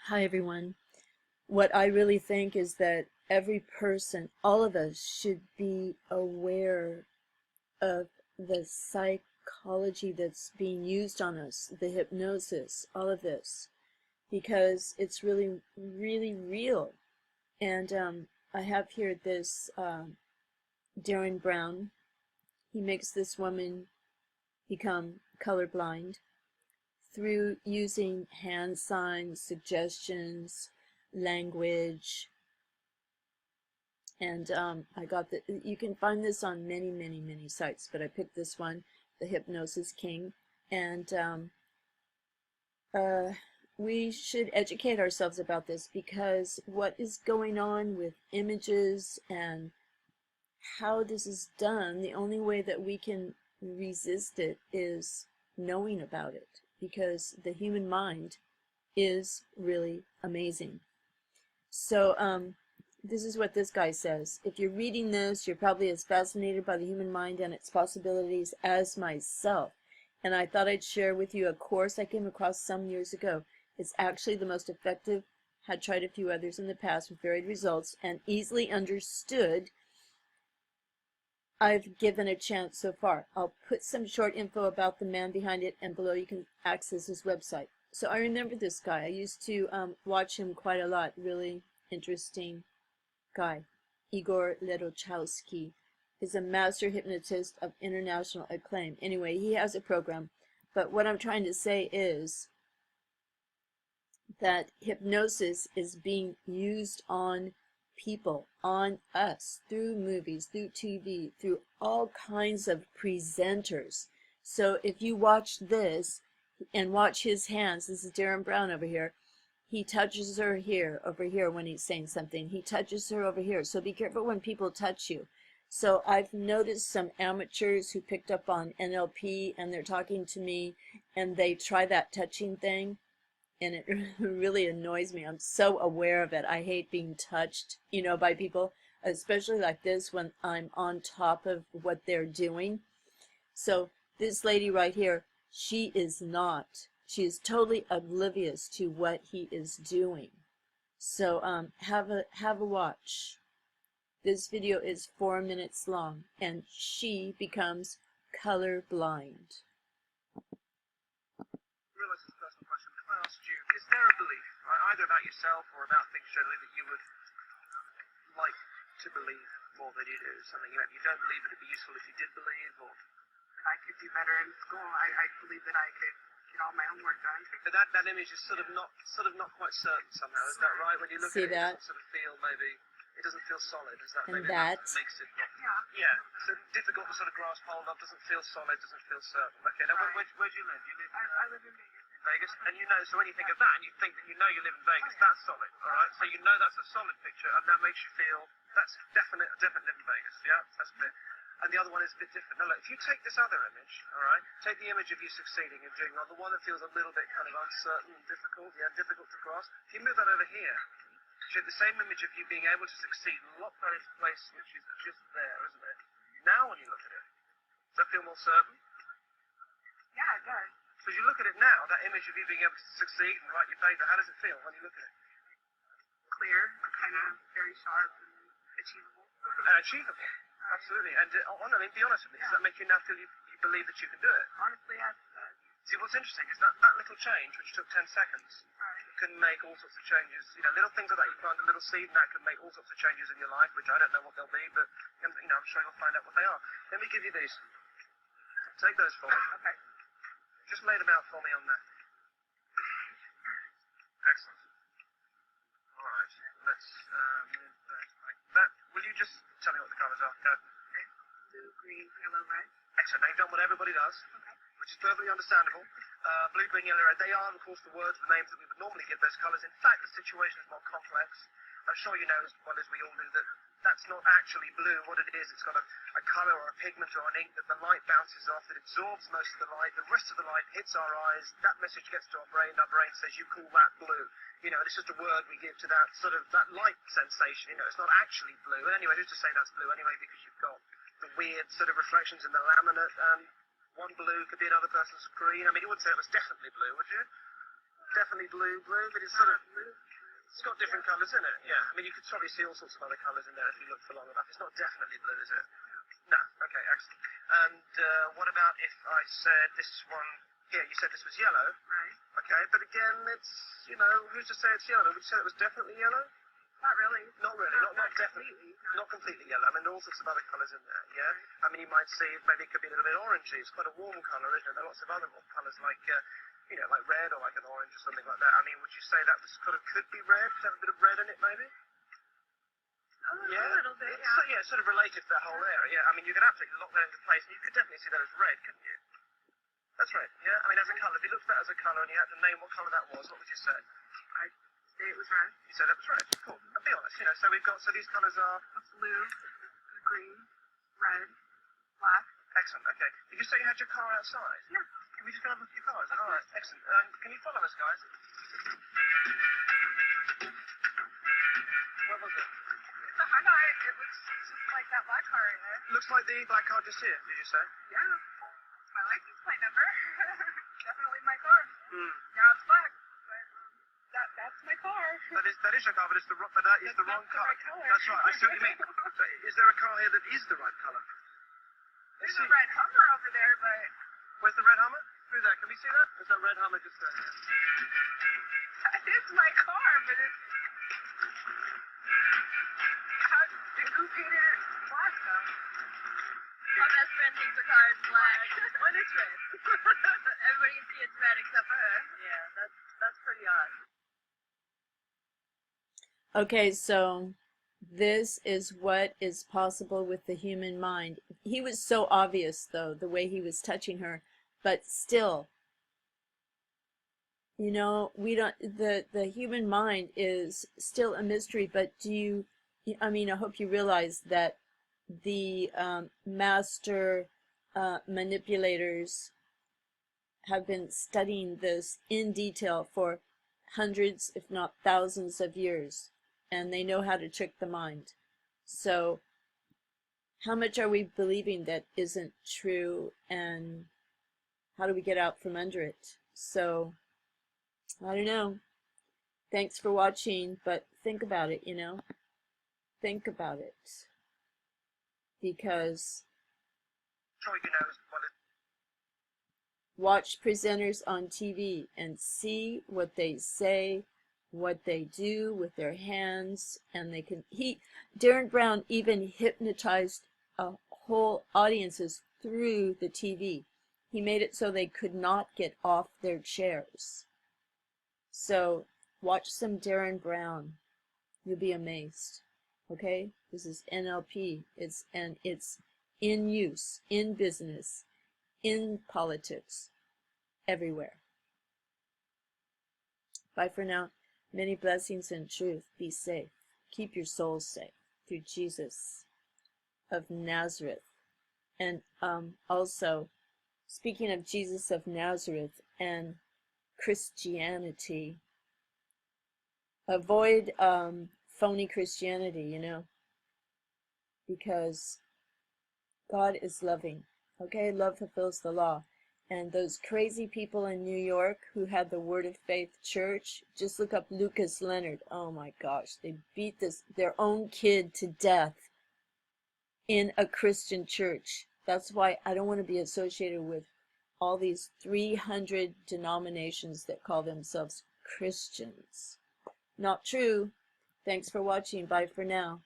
Hi, everyone. What I really think is that every person, all of us, should be aware of the psychology that's being used on us, the hypnosis, all of this, because it's really, really real. And I have here this Darren Brown. He makes this woman become colorblind through using hand signs, suggestions, language. And I got you can find this on many, many, many sites, but I picked this one, the Hypnosis King. And we should educate ourselves about this, because what is going on with images and how this is done, the only way that we can resist it is knowing about it, because the human mind is really amazing. So this is what this guy says. If you're reading this, you're probably as fascinated by the human mind and its possibilities as myself. And I thought I'd share with you a course I came across some years ago. It's actually the most effective, had tried a few others in the past with varied results, and easily understood. I've given a chance so far. I'll put some short info about the man behind it, and below you can access his website. So I remember this guy. I used to watch him quite a lot. Really interesting guy. Igor Ledochowski is a master hypnotist of international acclaim. Anyway, he has a program. But what I'm trying to say is that hypnosis is being used on people, on us, through movies, through TV, through all kinds of presenters. So if you watch this and watch his hands, this is Darren Brown over here, he touches her here, over here, when he's saying something. He touches her over here. So be careful when people touch you. So I've noticed some amateurs who picked up on NLP, and they're talking to me, and they try that touching thing, and it really annoys me. I'm so aware of it. I hate being touched, by people, especially like this, when I'm on top of what they're doing. So this lady right here, she is not. She is totally oblivious to what he is doing. So have a watch. This video is 4 minutes long, and she becomes color blind. Realize it's a personal question, but if I asked you, is there a belief, either about yourself or about things generally, that you would like to believe more than you do? Something you don't believe, but it'd be useful if you did believe, or I could do better in school. I believe that I could get all my homework done. But that image is sort of not quite certain somehow. Is that right? When you look See at it, that? it doesn't sort of feel, maybe it doesn't feel solid. Is that And maybe that makes it? Yeah. Yeah. So difficult to sort of grasp hold of. Doesn't feel solid. Doesn't feel certain. Okay. Now Right. where do you live? You live. I live in Vegas. Vegas, and so when you think of that, and you think that you live in Vegas, that's solid, all right? So that's a solid picture, and that makes you feel that's definite live in Vegas, yeah? That's clear. And the other one is a bit different. Now look, if you take this other image, all right, take the image of you succeeding and doing well, the one that feels a little bit kind of uncertain and difficult to grasp, if you move that over here, you have the same image of you being able to succeed and lock that into place, which is just there, isn't it? Now when you look at it, does that feel more certain? Yeah, it does. So as you look at it now, that image of you being able to succeed and write your paper, how does it feel when you look at it? Clear, kind of very sharp and achievable. Achievable, absolutely. And be honest with me, does that make you now feel you believe that you can do it? Honestly, yes. See, what's interesting is that little change, which took 10 seconds, can make all sorts of changes. Little things like that, you plant a little seed, and that can make all sorts of changes in your life, which I don't know what they'll be, but I'm sure you'll find out what they are. Let me give you these. Take those for me. Okay. Just lay them out for me on there. Excellent. All right. Let's move that like that. Will you just tell me what the colours are? Go. Okay. Blue, green, yellow, red. Excellent. Now you've done what everybody does, which is perfectly understandable. Blue, green, yellow, red. They are, of course, the words, the names that we would normally give those colours. In fact, the situation is more complex. I'm sure you know as well as we all do that that's not actually blue. What it is, it's got a colour or a pigment or an ink that the light bounces off, that absorbs most of the light. The rest of the light hits our eyes. That message gets to our brain. Our brain says, you call that blue. It's just a word we give to that sort of that light sensation. It's not actually blue. And anyway, who's to say that's blue anyway, because you've got the weird sort of reflections in the laminate. One blue could be another person's green. I mean, you wouldn't say it was definitely blue, would you? definitely blue, but it's sort of, it's got different colours in it. Yeah, I mean, you could probably see all sorts of other colours in there if you look for long enough. It's not definitely blue, is it? No. Okay, excellent. And what about if I said this one here? You said this was yellow. Right. Okay, but again, it's, you know, who's to say it's yellow? Would you say it was definitely yellow? Not really. Not really, not definitely. Completely. Not completely yellow. I mean, there are all sorts of other colours in there, yeah? I mean, you might see maybe it could be a little bit orangey. It's quite a warm colour, isn't it? There are lots of other colours like, you know, like red or like an orange or something like that. I mean, would you say that was could be red? Could have a bit of red in it, maybe? A little bit, yeah. So, yeah, sort of related to that whole area. Yeah, I mean, you could absolutely lock that into place, and you could definitely see that as red, couldn't you? That's red, yeah? I mean, as a colour, if you looked at that as a colour and you had to name what colour that was, what would you say? I'd say it was red. You said that was red. Cool. I'll be honest, you know, so we've got, so these colours are... Blue, green, red, black. Excellent, okay. Did you say you had your car outside? Yeah. Can we just go have a look at your cars? All right, excellent. Can you follow us, guys? What was it? It's a Hyundai. It looks just like that black car in there. Looks like the black car just here, did you say? Yeah. It's my license plate number. Definitely my car. Hmm. Yeah, it's black. But that's my car. That is your car, but it's the that is the wrong That's the car. right color. That's right. I see what you mean. So is there a car here that is the right colour? There's a red Hummer over there, but Where's the red Hummer? Through there. Can we see that? There's that red Hummer just there. it's my car. But it's who painted it black though? My best friend thinks her car is black. When it's red. Everybody can see it's red except for her. Yeah, that's pretty odd. Okay, so this is what is possible with the human mind. He was so obvious, though, the way he was touching her, but still, you know, we don't, the human mind is still a mystery, but I mean, I hope you realize that the master manipulators have been studying this in detail for hundreds, if not thousands of years, and they know how to trick the mind. So how much are we believing that isn't true, and how do we get out from under it? So I don't know. Thanks for watching, but think about it, you know. Think about it. Because watch presenters on TV and see what they say, what they do with their hands, and they can. Darren Brown even hypnotized whole audiences through the TV. He made it so they could not get off their chairs. So watch some Darren Brown. You'll be amazed. Okay? This is NLP. It's in use, in business, in politics, everywhere. Bye for now. Many blessings and truth. Be safe. Keep your souls safe through Jesus of Nazareth. And also, speaking of Jesus of Nazareth and Christianity, avoid phony Christianity, you know, because God is loving. Okay, love fulfills the law. And those crazy people in New York who had the Word of Faith Church, just look up Lucas Leonard. Oh my gosh, they beat their own kid to death in a Christian church. That's why I don't want to be associated with all these 300 denominations that call themselves Christians. Not true. Thanks for watching. Bye for now.